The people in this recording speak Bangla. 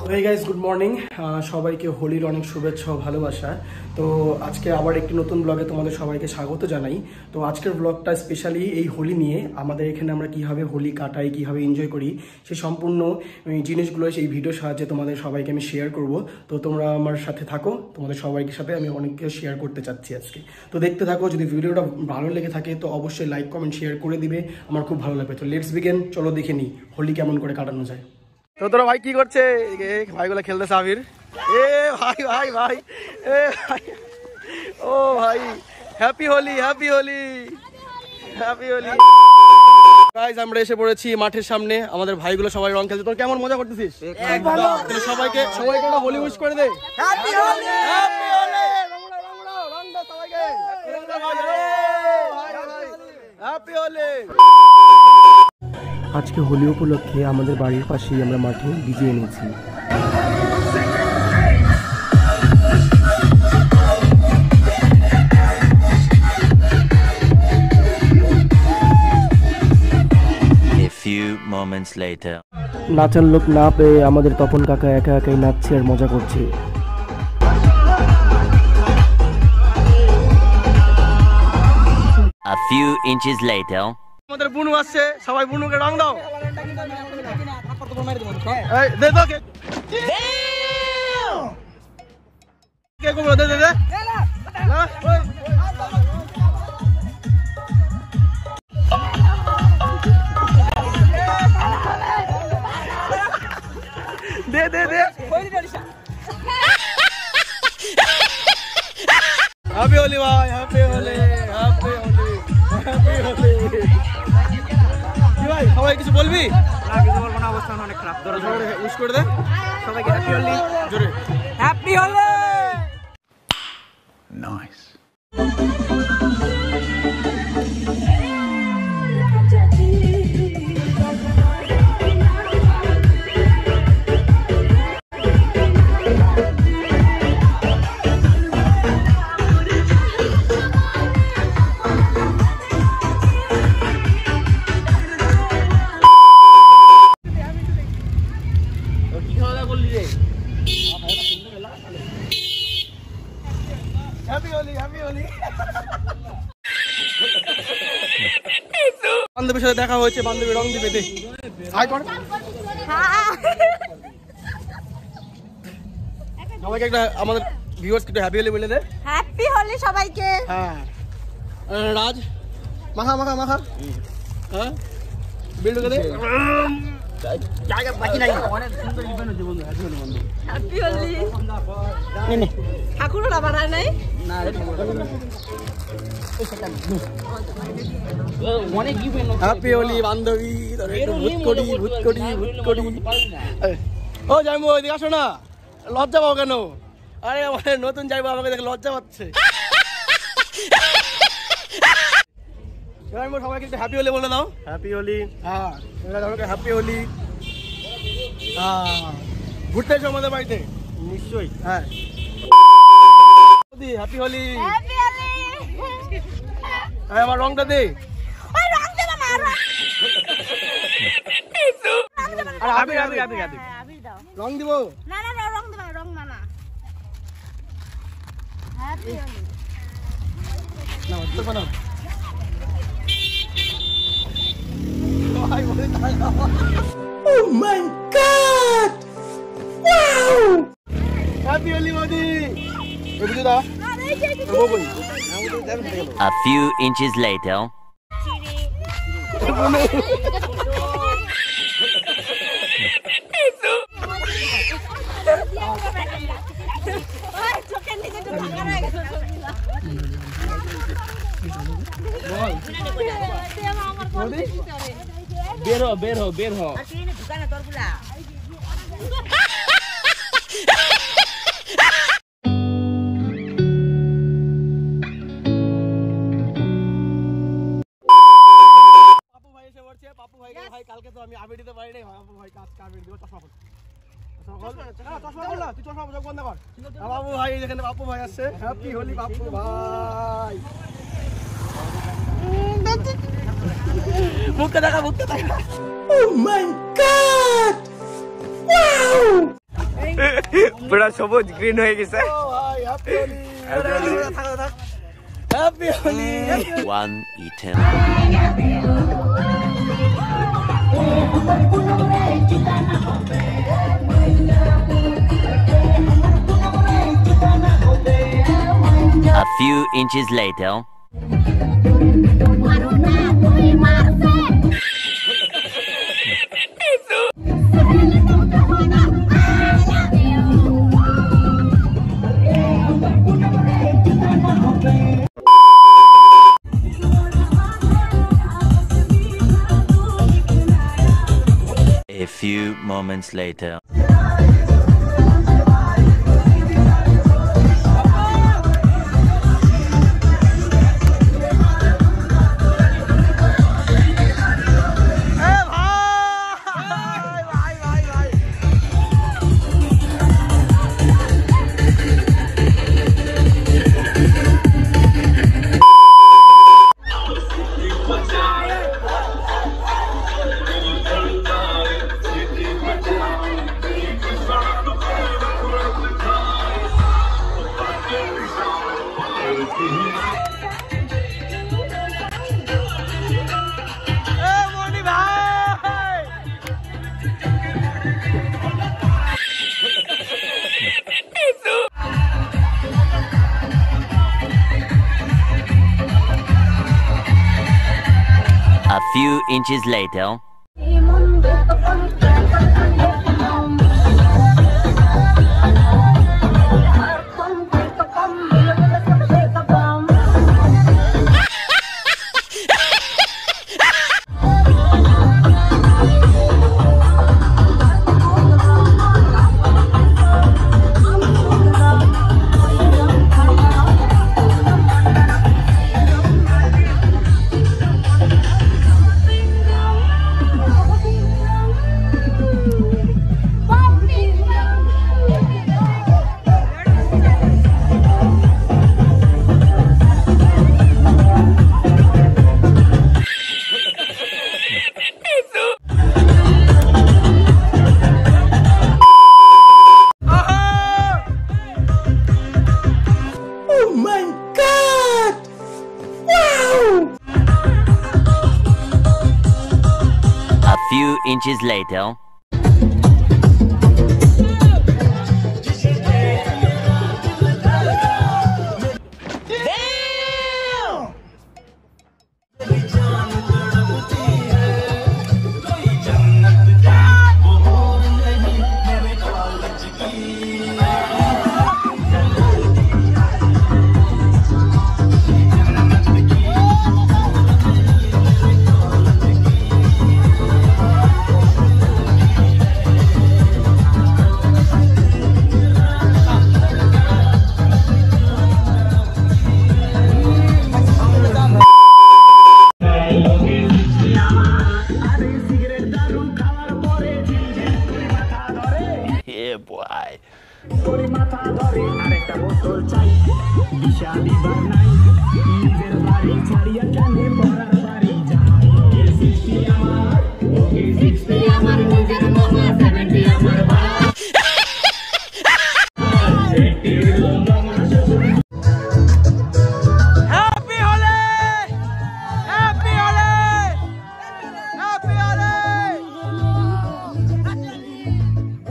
Hey guys, good morning. সবাইকে হোলির অনেক শুভেচ্ছা ও ভালোবাসা। তো আজকে আবার একটি নতুন ব্লগে তোমাদের সবাইকে স্বাগত জানাই। তো আজকের ব্লগটা স্পেশালি এই হোলি নিয়ে, আমাদের এখানে আমরা কিভাবে হোলি কাটাই, কিভাবে এনজয় করি, সেই সম্পূর্ণ জিনিসগুলো এই ভিডিওর সাহায্যে তোমাদের সবাইকে আমি শেয়ার করব। তো তোমরা আমার সাথে থাকো, তোমাদের সবাইকে সাথে আমি অনেক কিছু শেয়ার করতে চাচ্ছি আজকে। তো দেখতে থাকো, যদি ভিডিওটা ভালো লেগে থাকে তো অবশ্যই লাইক কমেন্ট শেয়ার করে দিবে, আমার খুব ভালো লাগবে। তো লেটস বিগিন, চলো দেখে নিই হোলি কেমন করে কাটানো যায়। তো তোরা ভাই কি করছে? ভাইগুলো খেলতেছে আবির। এ ভাই ভাই ভাই এ ভাই, ও ভাই, happy Holi happy Holi happy Holi. Guys, আমরা এসে পড়েছি মাঠের সামনে, আমাদের ভাইগুলো সবাই রং খেলছে। তোর কেমন মজা করতেছিস? সবাইকে একটা হোলি উইশ করে দে। হ্যাপি হোলি হ্যাপি হোলি, রং দাও সবাইকে, হ্যাপি হোলি। আজকে হোলি উপলক্ষে আমাদের বাড়ির পাশেই আমরা মাঠে ডিজে এনেছি। নাচার লোক না পেয়ে আমাদের তপন কাকা একা একাই নাচছে আর মজা করছে। A few inches later. আমাদের বুনু আসছে, সবাই বুনুকে রং দাও। এই দে দাও কে কে কোবো, দে দে দে না ওই দে দে দে। হ্যাপি হোলি ভাই, happy Holi happy Holi happy Holi. কি ভাই, সবাই কিছু বলবি? না, কিছু বলবো না, অবস্থান অনেক খারাপ। উইশ করে দে সবাইকে হ্যাপি হোলি, জোরে হ্যাপি হোলি। নাইস। বান্ধবীর সাথে দেখা হয়েছে, বান্ধবী রং দিবে। দে হাই কর সবাইকে, একটা আমাদের ভিউয়ার্স একটু হ্যাপি হোলি বলে দে। হ্যাপি হোলি সবাইকে। হ্যাঁ রাজ, মাখা মাখা মাখা। হ্যাঁ বিল্ডুকে দে। জায়গা বাকি নাই, অনেক সুন্দর ইভেন্ট হচ্ছে বন্ধু। হ্যাপি হোলি বন্ধু, হ্যাপি হোলি। নে নে ঠাকুররা বানায় নাই না রে, অনেক ইভেন্ট। হ্যাপি হোলি বান্ধবী। ভূত করি ভূত করি ভূত করি। ও যাইমু, ওইদিকে আসো না, লজ্জা পাও কেন? আরে আমার নতুন যাইবো, আমাকে দেখে লজ্জা পাচ্ছে। সবাইকে একটু হ্যাপি হোলি বলে দাও। হ্যাপি হোলি। হ্যাঁ সবাইকে হ্যাপি হোলি। হ্যাঁ ঘুরতে এসো আমাদের বাড়িতে নিশ্চয়ই। হ্যাঁ হ্যাপি হোলি। হ্যাপি হোলি। হ্যাঁ আমার রংটা দে। ওই রং দেব না, আর আবির আবির আবির আবির আবির দাও। রং দিব না না না, রং দেব না, রং না। হ্যাপি হোলি। না তো বানা Oh my God! Wow! Happy Holi Modi! এদিকে দাও। A few inches later. বের হ বের হ বের হ। পাপু ভাই ভাই কালকে তো আমি আবির দিতে পারি নাই। পাপু ভাই কাজ আবির দিব। চশমা পর, চশমা পর না, তুই চশমা পর, বন্ধ কর। বাপু ভাই এখানে, বাপু ভাই আসছে। হ্যাপি হোলি বাপু ভাই। মুখটা দেখা, মুখটা দেখা। Oh my god, wow. পুরা সবুজ গ্রিন হয়ে গেছে। Happy Holi. One eternal. A few inches later. A few moments later. A few inches later. A few inches later. Yeah, boy. মাথা ধরে আরেকটা বোতল চাই বিশালি বানাই নিজের বাড়ি ছাড়িয়া কেন পড়া